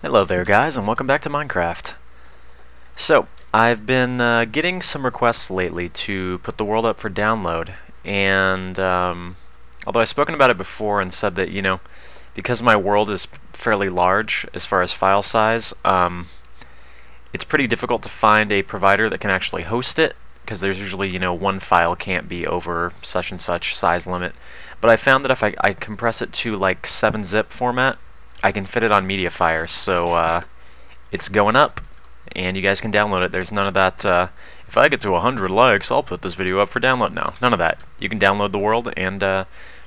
Hello there guys, and welcome back to Minecraft. So, I've been getting some requests lately to put the world up for download, and although I've spoken about it before and said that, because my world is fairly large as far as file size, it's pretty difficult to find a provider that can actually host it, because there's usually, one file can't be over such and such size limit. But I found that if I compress it to like 7-zip format, I can fit it on MediaFire, so it's going up, and you guys can download it. There's none of that, if I get to 100 likes, I'll put this video up for download. No, none of that. You can download the world and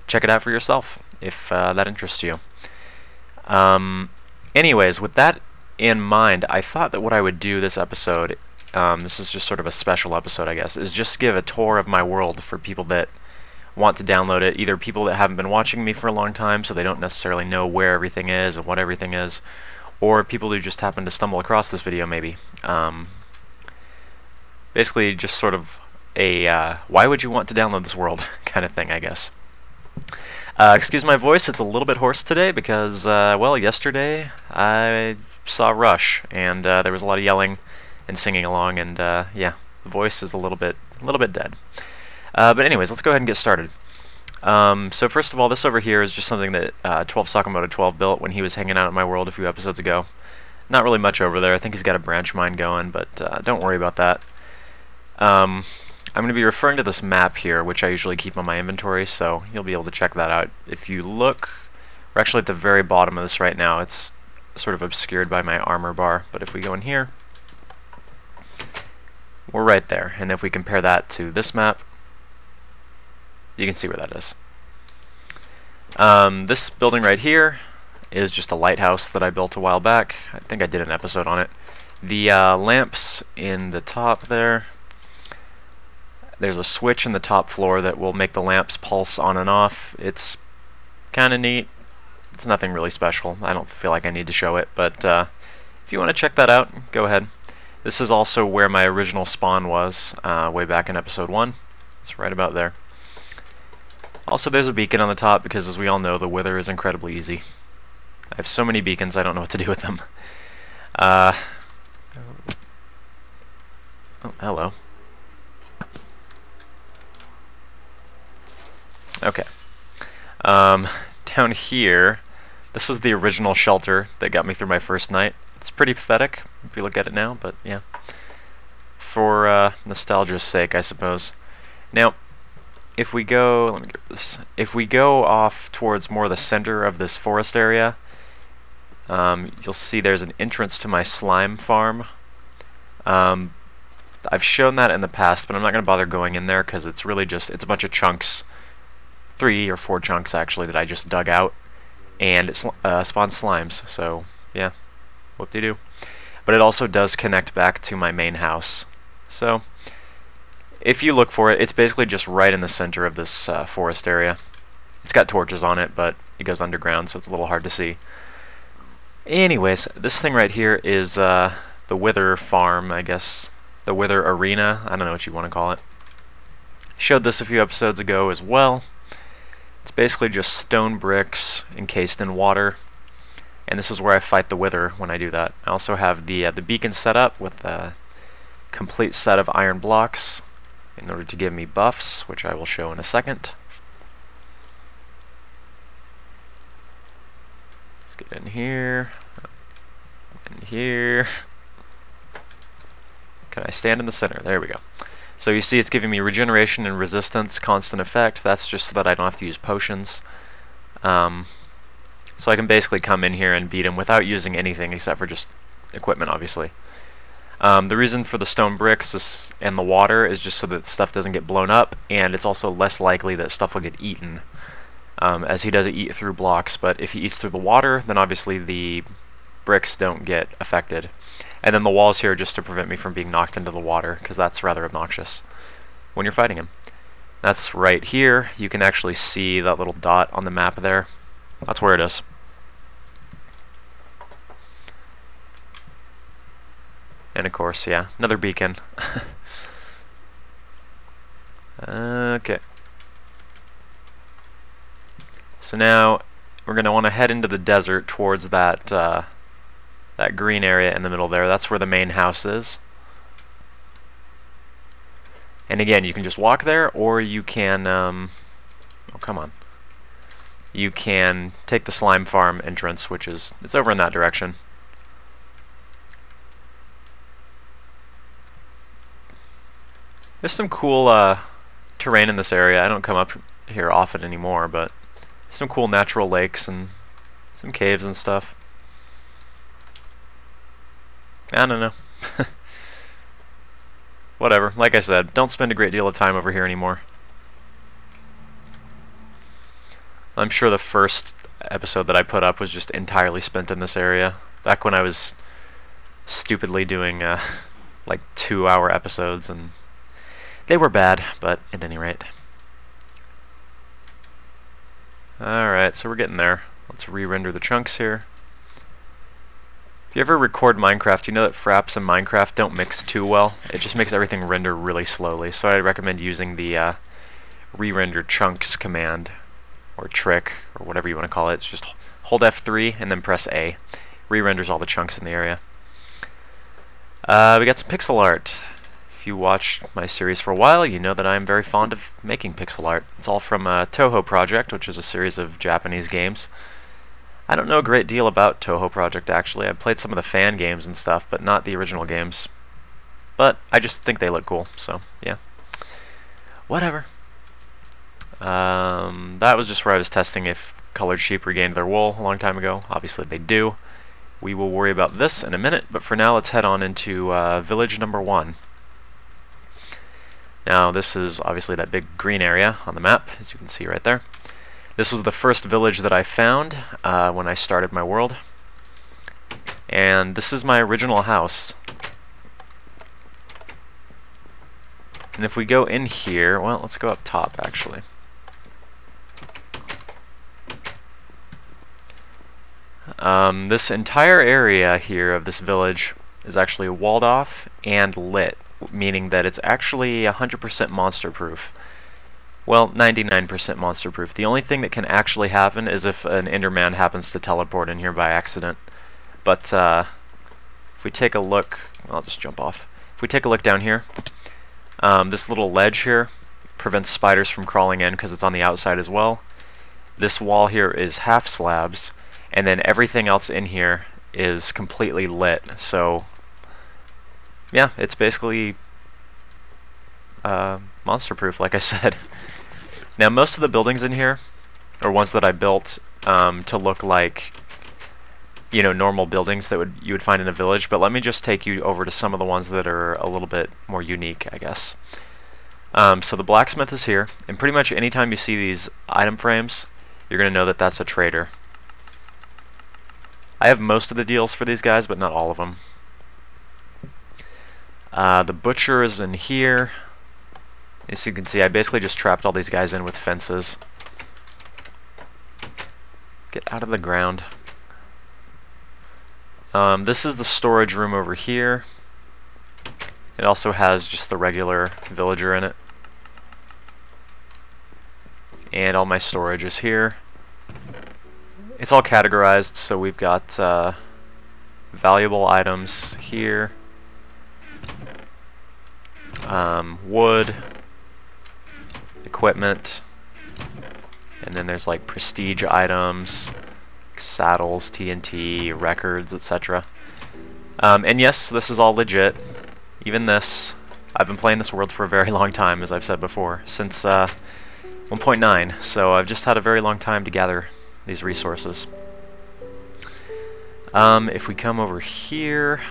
check it out for yourself, if that interests you. Anyways, with that in mind, I thought that what I would do this episode, this is just sort of a special episode, I guess, is just give a tour of my world for people that want to download it, either people that haven't been watching me for a long time so they don't necessarily know where everything is and what everything is, or people who just happen to stumble across this video maybe. Basically just sort of a why would you want to download this world kind of thing, I guess. Excuse my voice, it's a little bit hoarse today because, well, yesterday I saw Rush and there was a lot of yelling and singing along, and yeah, the voice is a little bit dead. But anyways, let's go ahead and get started. So first of all, this over here is just something that 12 Sakamoto 12 built when he was hanging out at my world a few episodes ago. Not really much over there. I think he's got a branch mine going, but don't worry about that. I'm going to be referring to this map here, which I usually keep on my inventory, so you'll be able to check that out. If you look, we're actually at the very bottom of this right now. It's sort of obscured by my armor bar, but if we go in here, we're right there. And if we compare that to this map, you can see where that is. This building right here is just a lighthouse that I built a while back. I think I did an episode on it. The lamps in the top there, there's a switch in the top floor that will make the lamps pulse on and off. It's kind of neat. It's nothing really special. I don't feel like I need to show it, but if you want to check that out, go ahead. This is also where my original spawn was way back in episode 1. It's right about there. Also, there's a beacon on the top because, as we all know, the wither is incredibly easy. I have so many beacons, I don't know what to do with them. Oh, hello. Okay. Down here, this was the original shelter that got me through my first night. It's pretty pathetic if you look at it now, but yeah. For nostalgia's sake, I suppose. Now, if we go, let me get this. If we go off towards more the center of this forest area, you'll see there's an entrance to my slime farm. I've shown that in the past, but I'm not going to bother going in there because it's really just, it's a bunch of chunks, 3 or 4 chunks actually, that I just dug out, and it spawns slimes, so yeah, whoop-de-doo. But it also does connect back to my main house, so if you look for it, it's basically just right in the center of this forest area. It's got torches on it, but it goes underground, so it's a little hard to see. Anyways, this thing right here is the Wither Farm, I guess. The Wither Arena, I don't know what you want to call it. Showed this a few episodes ago as well. It's basically just stone bricks encased in water, and this is where I fight the Wither when I do that. I also have the beacon set up with a complete set of iron blocks in order to give me buffs, which I will show in a second. Let's get in here, in here. Can I stand in the center? There we go. So you see it's giving me regeneration and resistance, constant effect. That's just so that I don't have to use potions. So I can basically come in here and beat him without using anything except for just equipment, obviously. The reason for the stone bricks and the water is just so that stuff doesn't get blown up, and it's also less likely that stuff will get eaten, as he does eat through blocks. But if he eats through the water, then obviously the bricks don't get affected. And then the walls here are just to prevent me from being knocked into the water, because that's rather obnoxious when you're fighting him. That's right here. You can actually see that little dot on the map there. That's where it is. And of course, yeah, another beacon. Okay. So now we're going to want to head into the desert towards that That green area in the middle there, that's where the main house is. And again, you can just walk there, or you can, oh come on. You can take the slime farm entrance, which is, it's over in that direction. There's some cool terrain in this area. I don't come up here often anymore, but some cool natural lakes and some caves and stuff. I don't know. Whatever. Like I said, don't spend a great deal of time over here anymore. I'm sure the first episode that I put up was just entirely spent in this area. Back when I was stupidly doing like 2-hour episodes, and they were bad, but at any rate. Alright, so we're getting there. Let's re-render the chunks here. If you ever record Minecraft, you know that Fraps and Minecraft don't mix too well. It just makes everything render really slowly, so I recommend using the re-render chunks command, or trick, or whatever you want to call it. It's just hold F3 and then press A. Re-renders all the chunks in the area. We got some pixel art. If you watched my series for a while, you know that I'm very fond of making pixel art. It's all from Touhou Project, which is a series of Japanese games. I don't know a great deal about Touhou Project, actually. I've played some of the fan games and stuff, but not the original games. But I just think they look cool, so yeah. Whatever. That was just where I was testing if colored sheep regained their wool a long time ago. Obviously they do. We will worry about this in a minute, but for now let's head on into village number 1. Now this is obviously that big green area on the map, as you can see right there. This was the first village that I found when I started my world. And this is my original house. And if we go in here, well, let's go up top actually. This entire area here of this village is actually walled off and lit, meaning that it's actually 100% monster proof. Well, 99% monster proof. The only thing that can actually happen is if an Enderman happens to teleport in here by accident. But if we take a look, I'll just jump off. If we take a look down here, this little ledge here prevents spiders from crawling in because it's on the outside as well. This wall here is half slabs, and then everything else in here is completely lit. So yeah, it's basically monster proof, like I said. Now most of the buildings in here are ones that I built to look like, you know, normal buildings that you would find in a village, but let me just take you over to some of the ones that are a little bit more unique, I guess. So the blacksmith is here, and pretty much anytime you see these item frames, you're going to know that that's a trader. I have most of the deals for these guys, but not all of them. The butcher is in here. As you can see, I basically just trapped all these guys in with fences. Get out of the ground. This is the storage room over here. It also has just the regular villager in it. And all my storage is here. It's all categorized, so we've got valuable items here. Wood. Equipment, and then there's like prestige items, saddles, TNT, records, etc. And yes, this is all legit. Even this, I've been playing this world for a very long time, as I've said before, since 1.9, so I've just had a very long time to gather these resources. If we come over here,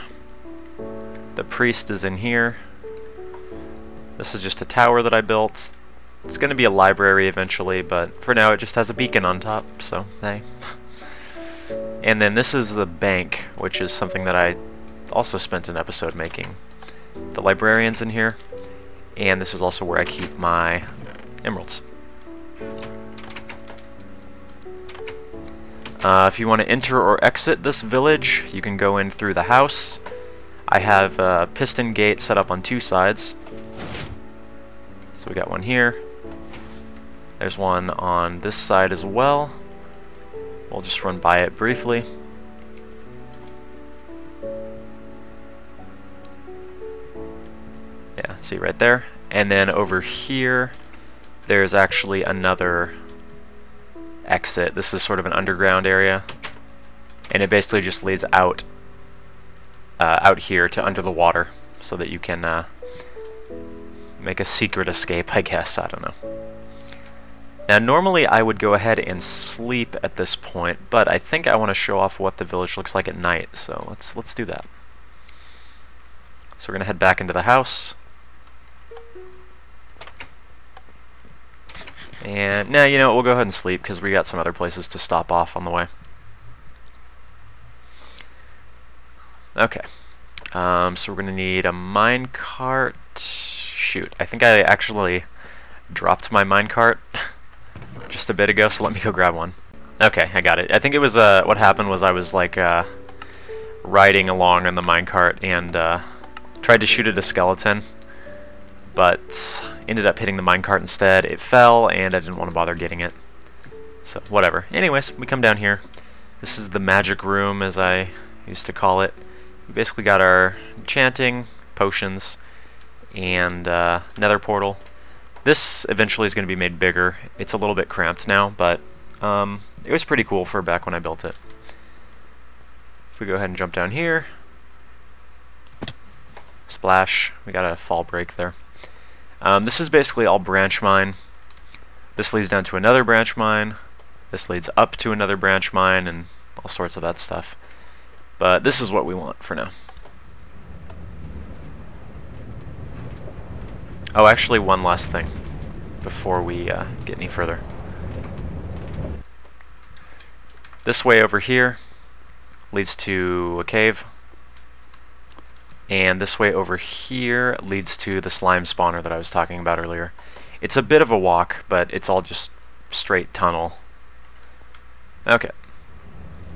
the priest is in here. This is just a tower that I built. It's going to be a library eventually, but for now it just has a beacon on top, so hey. And then this is the bank, which is something that I also spent an episode making. The librarian's in here, and this is also where I keep my emeralds. If you want to enter or exit this village, you can go in through the house. I have a piston gate set up on 2 sides. So we got one here. There's one on this side as well. We'll just run by it briefly. See right there? And then over here, there's actually another exit. This is sort of an underground area, and it basically just leads out here to under the water, so that you can make a secret escape, I guess. I don't know. Now, normally I would go ahead and sleep at this point, but I think I want to show off what the village looks like at night, so let's do that. So we're gonna head back into the house. And now, you know what, we'll go ahead and sleep because we got some other places to stop off on the way. Okay. So we're gonna need a minecart. Shoot, I think I actually dropped my minecart just a bit ago, so let me go grab one. Okay, I got it. I think it was what happened was I was like riding along on the minecart and tried to shoot at a skeleton, but ended up hitting the minecart instead. It fell, and I didn't want to bother getting it. So, whatever. Anyways, we come down here. This is the magic room, as I used to call it. We basically got our enchanting, potions, and nether portal. This eventually is going to be made bigger. It's a little bit cramped now, but it was pretty cool for back when I built it. If we go ahead and jump down here, splash, we got a fall break there. This is basically all branch mine. This leads down to another branch mine. This leads up to another branch mine, and all sorts of that stuff. But this is what we want for now. Oh, actually, one last thing before we get any further. This way over here leads to a cave, and this way over here leads to the slime spawner that I was talking about earlier. It's a bit of a walk, but it's all just straight tunnel. Okay.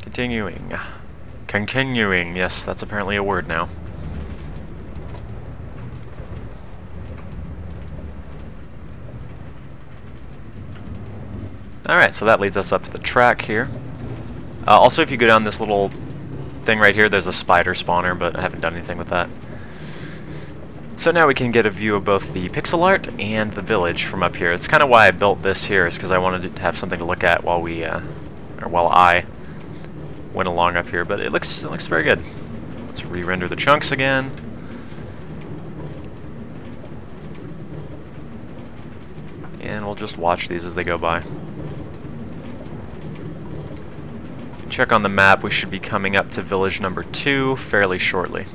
Continuing. Continuing, yes, that's apparently a word now. Alright, so that leads us up to the track here. Also, if you go down this little thing right here, there's a spider spawner, but I haven't done anything with that. So now we can get a view of both the pixel art and the village from up here. It's kind of why I built this here, is because I wanted to have something to look at while we, or while I went along up here. But it looks very good. Let's re-render the chunks again. And we'll just watch these as they go by. Check on the map, we should be coming up to village number 2 fairly shortly.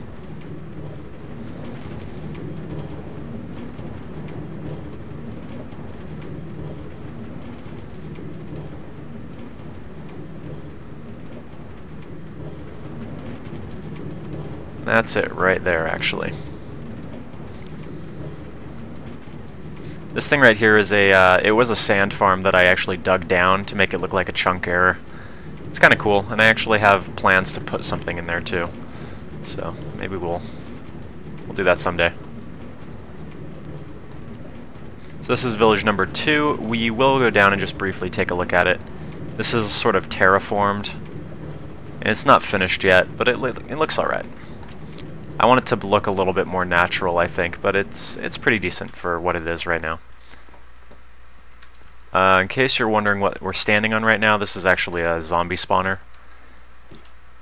That's it right there, actually. This thing right here is a, it was a sand farm that I actually dug down to make it look like a chunk error. It's kind of cool, and I actually have plans to put something in there too. So maybe we'll do that someday. So this is village number 2. We will go down and just briefly take a look at it. This is sort of terraformed, and it's not finished yet, but it looks alright. I want it to look a little bit more natural, I think, but it's pretty decent for what it is right now. In case you're wondering what we're standing on right now, this is actually a zombie spawner,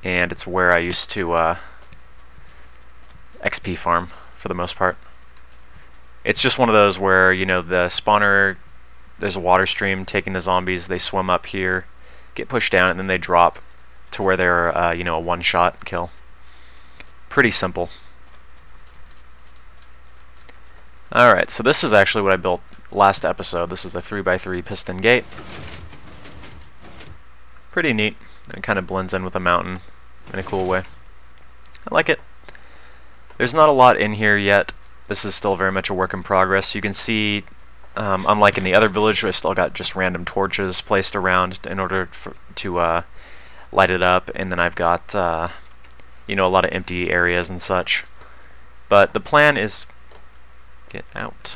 and it's where I used to XP farm for the most part. It's just one of those where, you know, the spawner, there's a water stream taking the zombies, they swim up here, get pushed down, and then they drop to where they're, you know, a one-shot kill. Pretty simple. Alright, so this is actually what I built last episode. This is a 3x3 piston gate. Pretty neat. It kind of blends in with the mountain in a cool way. I like it. There's not a lot in here yet. This is still very much a work in progress. You can see, unlike in the other village, I still got just random torches placed around in order to light it up, and then I've got you know, a lot of empty areas and such. But the plan is... Get out.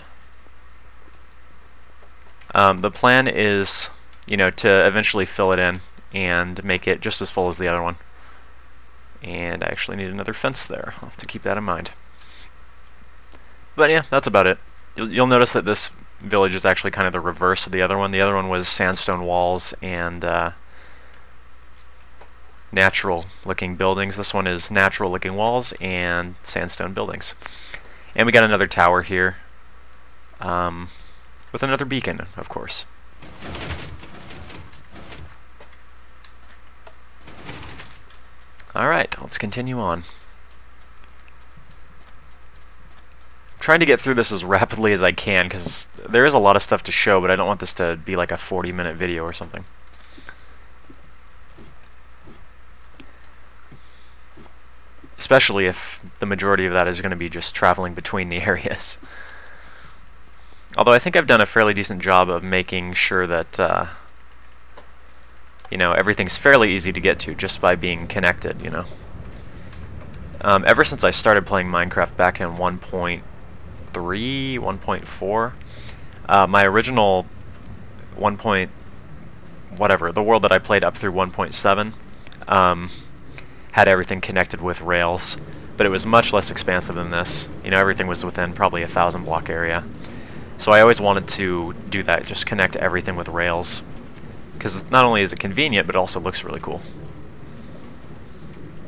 The plan is, you know, to eventually fill it in and make it just as full as the other one. And I actually need another fence there. I'll have to keep that in mind. But yeah, that's about it. You'll notice that this village is actually kind of the reverse of the other one. The other one was sandstone walls and natural-looking buildings. This one is natural-looking walls and sandstone buildings. And we got another tower here, with another beacon, of course. Alright, let's continue on. I'm trying to get through this as rapidly as I can, because there is a lot of stuff to show, but I don't want this to be like a 40-minute video or something. Especially if the majority of that is going to be just traveling between the areas. Although I think I've done a fairly decent job of making sure that, you know, everything's fairly easy to get to just by being connected, you know. Ever since I started playing Minecraft back in 1.3, 1.4, my original 1. Whatever, the world that I played up through 1.7, had everything connected with rails, but it was much less expansive than this. You know, everything was within probably a 1,000 block area. So I always wanted to do that, just connect everything with rails, because not only is it convenient, but it also looks really cool.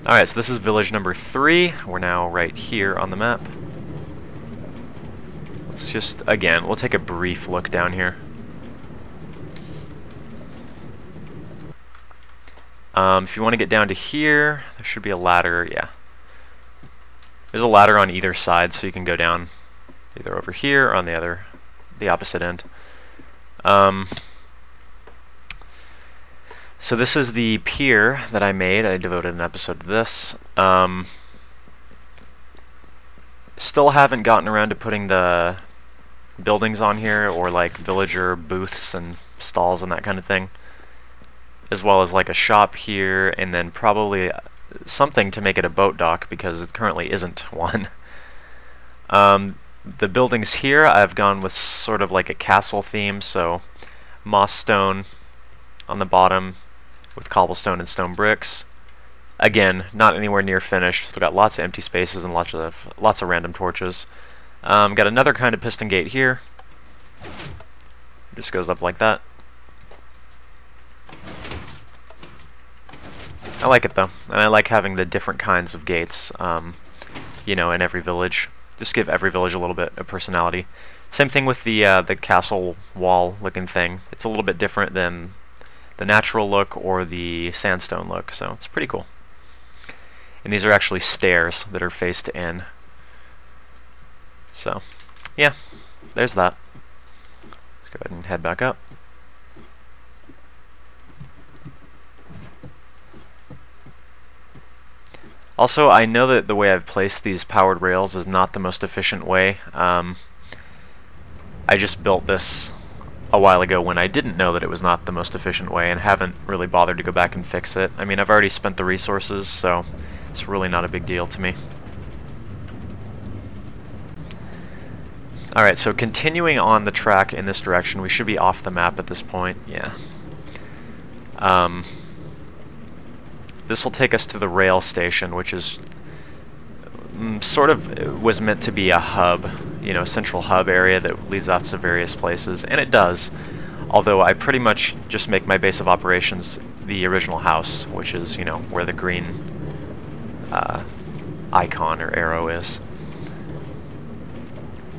Alright, so this is village number 3. We're now right here on the map. Let's just, again, we'll take a brief look down here. If you want to get down to here, there should be a ladder, yeah. There's a ladder on either side, so you can go down either over here or on the opposite end. So this is the pier that I made. I devoted an episode to this. Still haven't gotten around to putting the buildings on here, or like villager booths and stalls and that kind of thing, as well as like a shop here, and then probably something to make it a boat dock, because it currently isn't one. The buildings here, I've gone with sort of like a castle theme, so moss stone on the bottom with cobblestone and stone bricks. Again, not anywhere near finished. We've got lots of empty spaces and lots of random torches. Got another kind of piston gate here. Just goes up like that. I like it though, and I like having the different kinds of gates, you know, in every village. Just give every village a little bit of personality. Same thing with the castle wall looking thing. It's a little bit different than the natural look or the sandstone look, so it's pretty cool. And these are actually stairs that are faced in. So, yeah, there's that. Let's go ahead and head back up. Also, I know that the way I've placed these powered rails is not the most efficient way. I just built this a while ago when I didn't know that it was not the most efficient way, and haven't really bothered to go back and fix it. I mean, I've already spent the resources, so it's really not a big deal to me. Alright, so continuing on the track in this direction, we should be off the map at this point, yeah. This will take us to the rail station, which is sort of was meant to be a hub, you know, central hub area that leads off to various places, and it does. Although I pretty much just make my base of operations the original house, which is, you know, where the green icon or arrow is.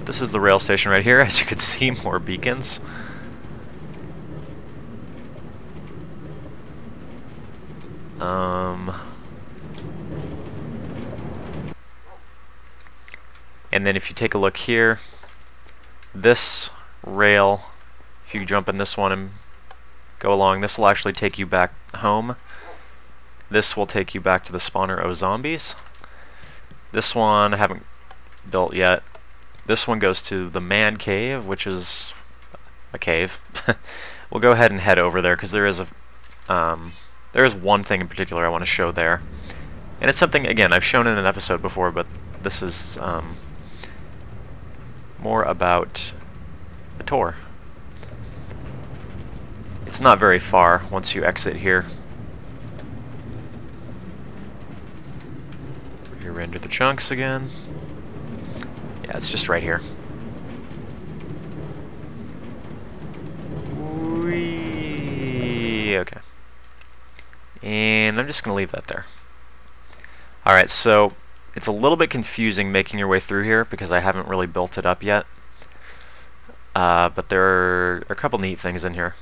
This is the rail station right here. As you can see, more beacons. And then if you take a look here, this rail, if you jump in this one and go along, this will actually take you back home. This will take you back to the spawner of zombies. This one I haven't built yet. This one goes to the man cave, which is a cave. We'll go ahead and head over there, because there is one thing in particular I want to show there. And it's something, again, I've shown in an episode before, but this is more about a tour. It's not very far once you exit here. You render the chunks again. Yeah, it's just right here. Whee! Okay. And I'm just going to leave that there. Alright, so it's a little bit confusing making your way through here because I haven't really built it up yet. But there are a couple neat things in here.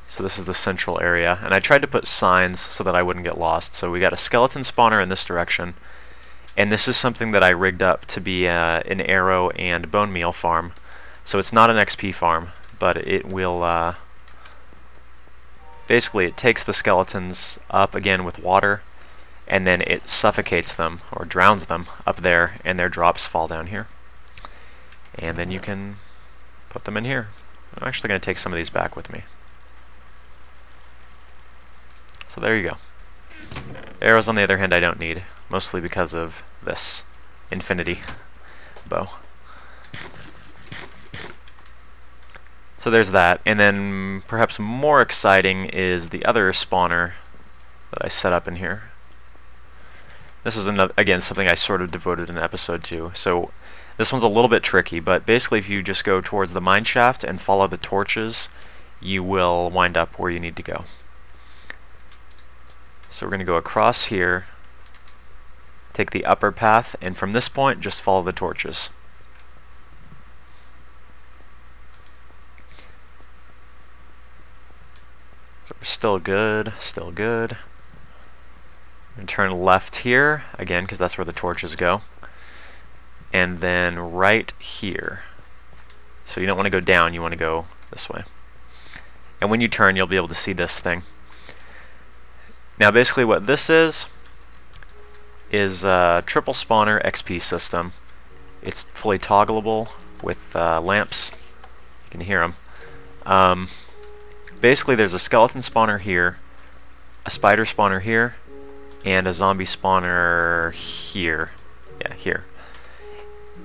So this is the central area, and I tried to put signs so that I wouldn't get lost. So we got a skeleton spawner in this direction, and this is something that I rigged up to be an arrow and bone meal farm. So it's not an XP farm, but it will basically it takes the skeletons up again with water, and then it suffocates them or drowns them up there, and their drops fall down here. And then you can put them in here. I'm actually going to take some of these back with me. So there you go. Arrows, on the other hand, I don't need, mostly because of this infinity bow. So there's that, and then perhaps more exciting is the other spawner that I set up in here. This is, again, something I sort of devoted an episode to. So this one's a little bit tricky, but basically if you just go towards the mine shaft and follow the torches, you will wind up where you need to go. So we're going to go across here, take the upper path, and from this point just follow the torches. So we're still good, still good. And turn left here, again, because that's where the torches go. And then right here. So you don't want to go down, you want to go this way. And when you turn, you'll be able to see this thing. Now basically what this is a triple spawner XP system. It's fully toggleable with lamps. You can hear them. Basically there's a skeleton spawner here, a spider spawner here, and a zombie spawner here. Yeah, here.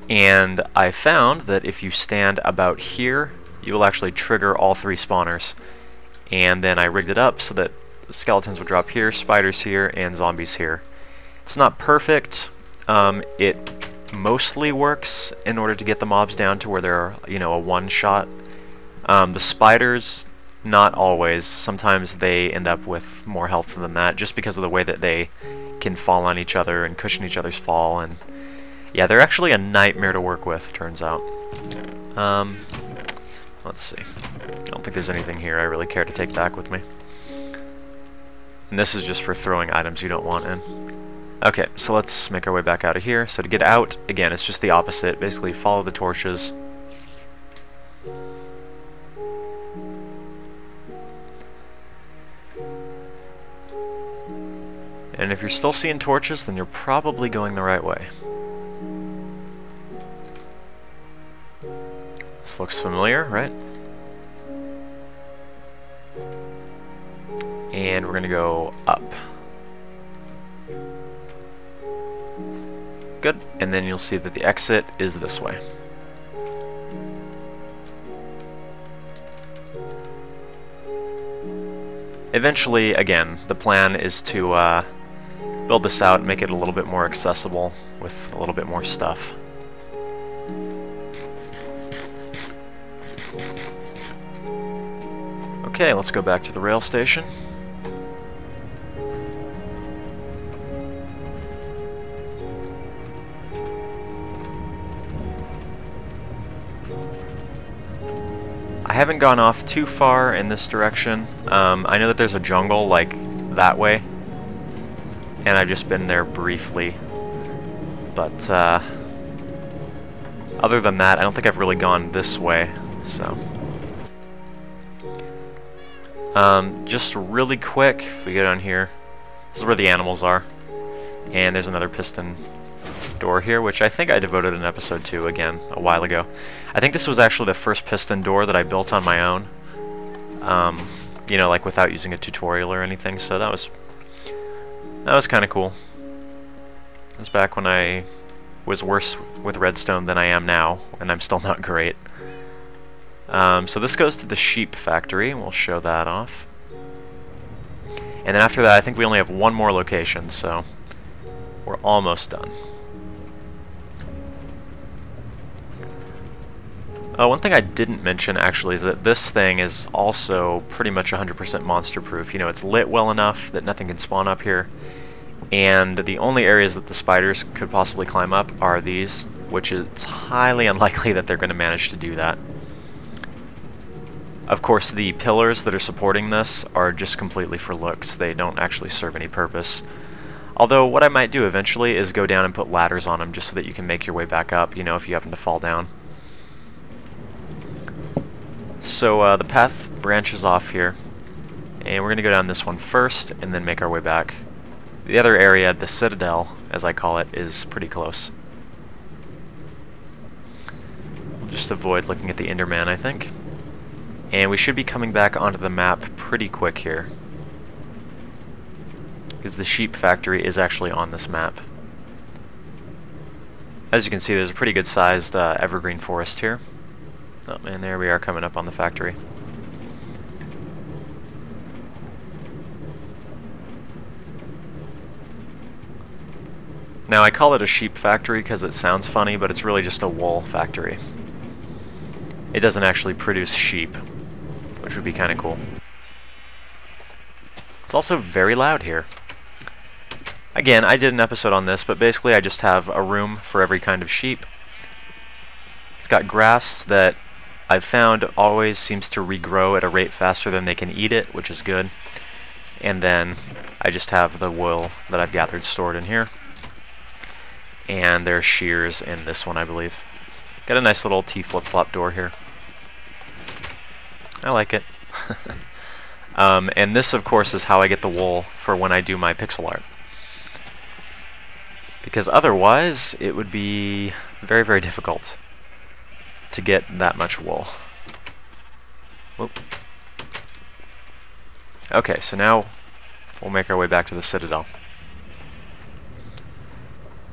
And I found that if you stand about here, you will actually trigger all three spawners. And then I rigged it up so that the skeletons would drop here, spiders here, and zombies here. It's not perfect. It mostly works in order to get the mobs down to where they're, a one-shot. The spiders, not always. Sometimes they end up with more health than that, just because of the way that they can fall on each other and cushion each other's fall. And yeah, they're actually a nightmare to work with, turns out. Let's see. I don't think there's anything here I really care to take back with me. And this is just for throwing items you don't want in. Okay, so let's make our way back out of here. So to get out, again, it's just the opposite. Basically, follow the torches. And if you're still seeing torches, then you're probably going the right way. This looks familiar, right? And we're going to go up. Good, and then you'll see that the exit is this way. Eventually, again, the plan is to build this out and make it a little bit more accessible with a little bit more stuff. Okay, let's go back to the rail station. I haven't gone off too far in this direction. I know that there's a jungle like that way, and I've just been there briefly. But other than that, I don't think I've really gone this way. So, just really quick, if we go down here, this is where the animals are, and there's another piston door here, which I think I devoted an episode to again a while ago. I think this was actually the first piston door that I built on my own, like without using a tutorial or anything. So that was kind of cool. It was back when I was worse with redstone than I am now, and I'm still not great. So this goes to the sheep factory, and we'll show that off. And then after that, I think we only have one more location, so We're almost done. One thing I didn't mention actually is that this thing is also pretty much 100% monster proof. You know, it's lit well enough that nothing can spawn up here, and the only areas that the spiders could possibly climb up are these, which is highly unlikely that they're going to manage to do that. Of course, the pillars that are supporting this are just completely for looks. They don't actually serve any purpose. Although, what I might do eventually is go down and put ladders on them just so that you can make your way back up, you know, if you happen to fall down. So the path branches off here, and we're going to go down this one first and then make our way back. The other area, the Citadel, as I call it, is pretty close. We'll just avoid looking at the Enderman, I think. And we should be coming back onto the map pretty quick here, because the sheep factory is actually on this map. As you can see, there's a pretty good sized evergreen forest here. Oh, and there we are coming up on the factory. Now, I call it a sheep factory because it sounds funny, but it's really just a wool factory. It doesn't actually produce sheep, which would be kind of cool. It's also very loud here. Again, I did an episode on this, but basically I just have a room for every kind of sheep. It's got grass that I've found always seems to regrow at a rate faster than they can eat it, which is good. And then I just have the wool that I've gathered stored in here. And there's shears in this one, I believe. Got a nice little T-flip-flop door here. I like it. And this, of course, is how I get the wool for when I do my pixel art. Because otherwise, it would be very, very difficult to get that much wool. Whoop. Okay, so now we'll make our way back to the Citadel.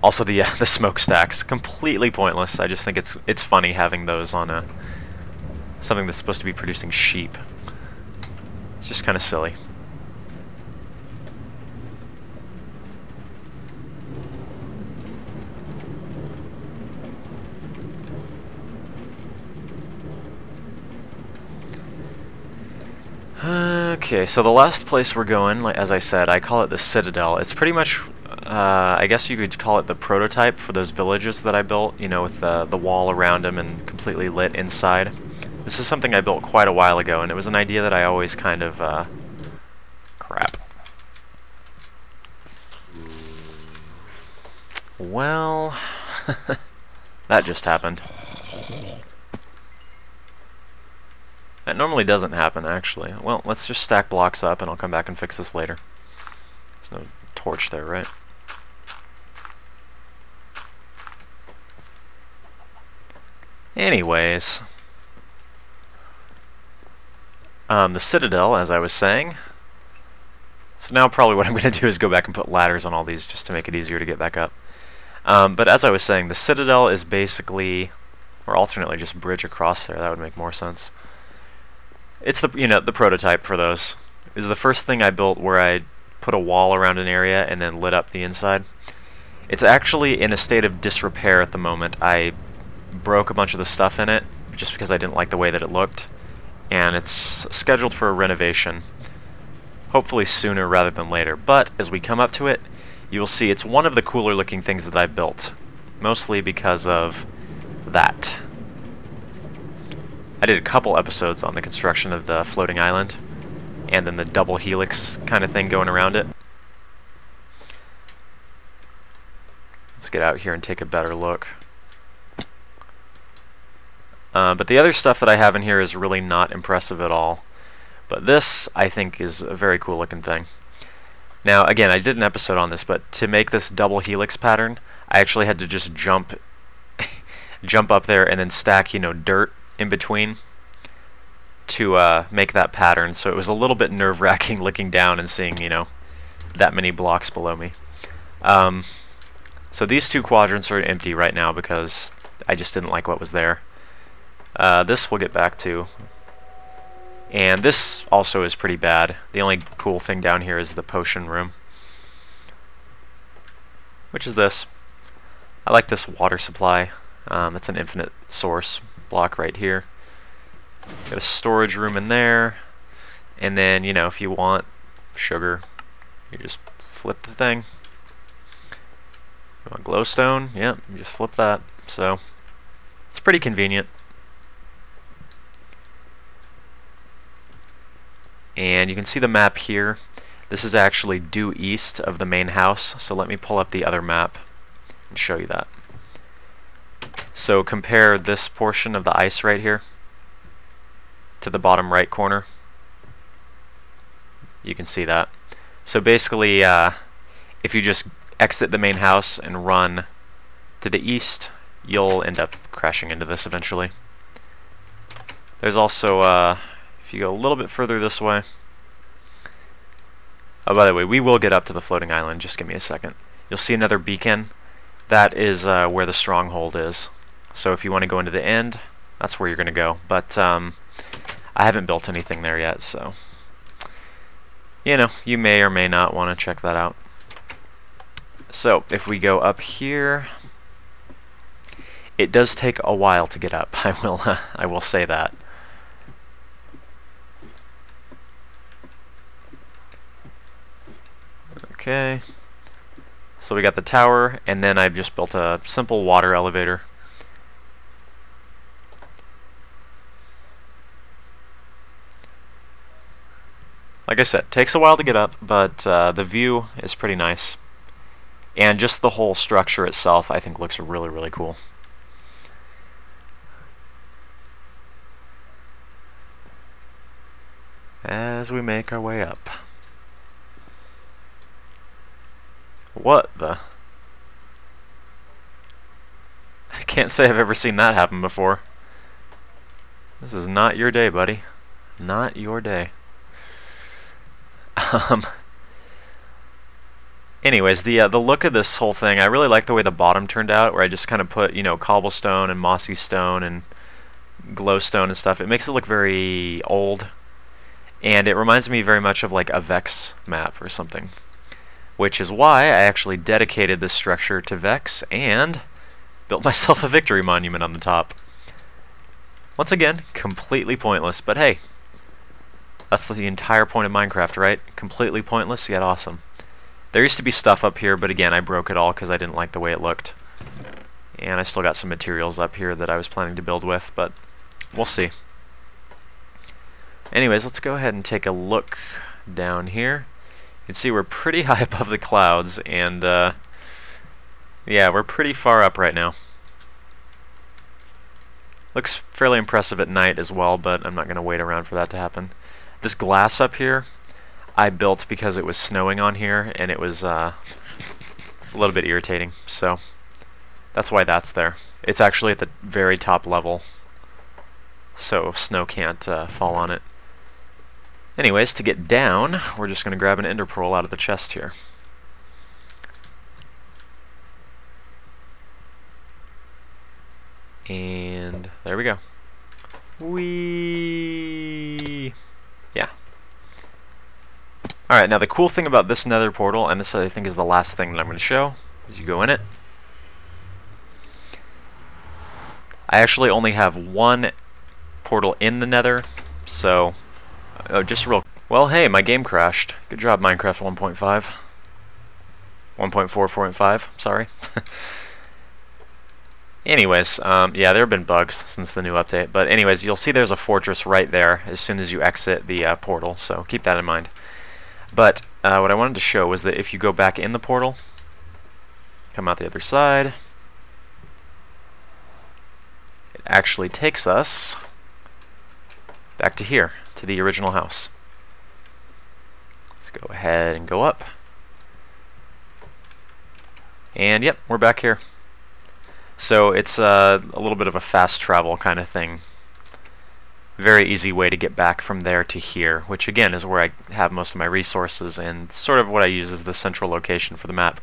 Also, the smokestacks, completely pointless. I just think it's funny having those on something that's supposed to be producing sheep. It's just kind of silly. Okay, so the last place we're going, as I said, I call it the Citadel. It's pretty much, I guess you could call it the prototype for those villages that I built, you know, with the wall around them and completely lit inside. This is something I built quite a while ago, and it was an idea that I always kind of, crap. Well, that just happened. That normally doesn't happen, actually. Well, let's just stack blocks up, and I'll come back and fix this later. There's no torch there, right? Anyways. The Citadel, as I was saying. So now probably what I'm going to do is go back and put ladders on all these just to make it easier to get back up. But as I was saying, the Citadel is basically, or alternately just bridge across there, that would make more sense. It's the, you know, the prototype for those. It was the first thing I built where I put a wall around an area and then lit up the inside. It's actually in a state of disrepair at the moment. I broke a bunch of the stuff in it just because I didn't like the way that it looked, and it's scheduled for a renovation, hopefully sooner rather than later. But as we come up to it, you will see it's one of the cooler looking things that I built, mostly because of that. I did a couple episodes on the construction of the floating island, and then the double helix kind of thing going around it. Let's get out here and take a better look. But the other stuff that I have in here is really not impressive at all. But this, I think, is a very cool looking thing. Now, again, I did an episode on this, but to make this double helix pattern, I actually had to just jump up there and then stack, you know, dirt in between to make that pattern. So it was a little bit nerve-wracking looking down and seeing, you know, that many blocks below me. So these two quadrants are empty right now because I just didn't like what was there. This we'll get back to. And this also is pretty bad. The only cool thing down here is the potion room. which is this. I like this water supply. It's an infinite source block right here. Got a storage room in there, and then, you know, if you want sugar, you just flip the thing. You want glowstone? Yep, you just flip that. So it's pretty convenient. And you can see the map here. This is actually due east of the main house, so let me pull up the other map and show you that. So compare this portion of the ice right here to the bottom right corner. You can see that. So basically, if you just exit the main house and run to the east, you'll end up crashing into this eventually. There's also, if you go a little bit further this way. Oh, by the way, we will get up to the floating island. Just give me a second. You'll see another beacon. That is where the stronghold is. So if you want to go into the end, that's where you're going to go. But I haven't built anything there yet, so you know, you may or may not want to check that out. So if we go up here, it does take a while to get up. I will say that. Okay. So we got the tower, and then I've just built a simple water elevator. Like I said, takes a while to get up, but the view is pretty nice. And just the whole structure itself, I think, looks really, really cool. As we make our way up. What the? I can't say I've ever seen that happen before. This is not your day, buddy. Not your day. Anyways, the look of this whole thing, I really like the way the bottom turned out, where I just kind of put, you know, cobblestone and mossy stone and glowstone and stuff. It makes it look very old, and it reminds me very much of like a Vex map or something, which is why I actually dedicated this structure to Vex and built myself a victory monument on the top. Once again, completely pointless, but hey, that's the entire point of Minecraft, right? Completely pointless, yet awesome. There used to be stuff up here, but again, I broke it all because I didn't like the way it looked. And I still got some materials up here that I was planning to build with, but we'll see. Anyways, let's go ahead and take a look down here. You can see we're pretty high above the clouds, and yeah, we're pretty far up right now. Looks fairly impressive at night as well, but I'm not going to wait around for that to happen. This glass up here, I built because it was snowing on here, and it was a little bit irritating, so that's why that's there. It's actually at the very top level, so snow can't fall on it. Anyways, to get down, we're just going to grab an ender pearl out of the chest here. And there we go. Whee! Yeah. Alright, now the cool thing about this nether portal, and this I think is the last thing that I'm going to show, is you go in it. I actually only have one portal in the nether, so just real... Well, hey, my game crashed. Good job, Minecraft 1.5. 1.4.5, sorry. Anyways, yeah, there have been bugs since the new update, but anyways, you'll see there's a fortress right there as soon as you exit the portal, so keep that in mind. But what I wanted to show was that if you go back in the portal, come out the other side, it actually takes us back to here, to the original house. Let's go ahead and go up. And yep, we're back here. So it's a little bit of a fast travel kind of thing. Very easy way to get back from there to here, which again is where I have most of my resources and sort of what I use as the central location for the map.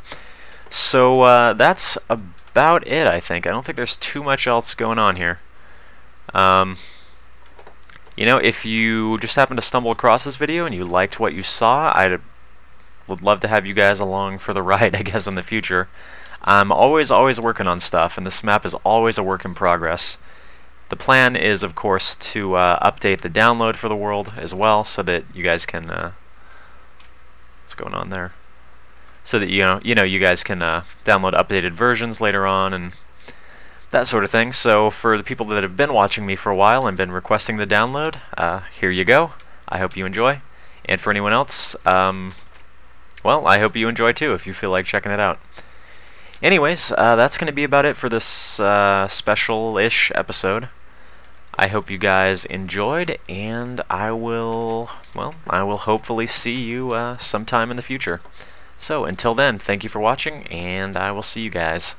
So that's about it, I think. I don't think there's too much else going on here. You know, if you just happen to stumble across this video and you liked what you saw, I would love to have you guys along for the ride, I guess, in the future. I'm always working on stuff, and this map is always a work in progress. The plan is, of course, to update the download for the world as well, so that you guys can... what's going on there? So that you guys can download updated versions later on, and that sort of thing. So for the people that have been watching me for a while and been requesting the download, here you go. I hope you enjoy. And for anyone else, well, I hope you enjoy too, if you feel like checking it out. Anyways, that's going to be about it for this special-ish episode. I hope you guys enjoyed, and I will hopefully see you sometime in the future. So, until then, thank you for watching, and I will see you guys.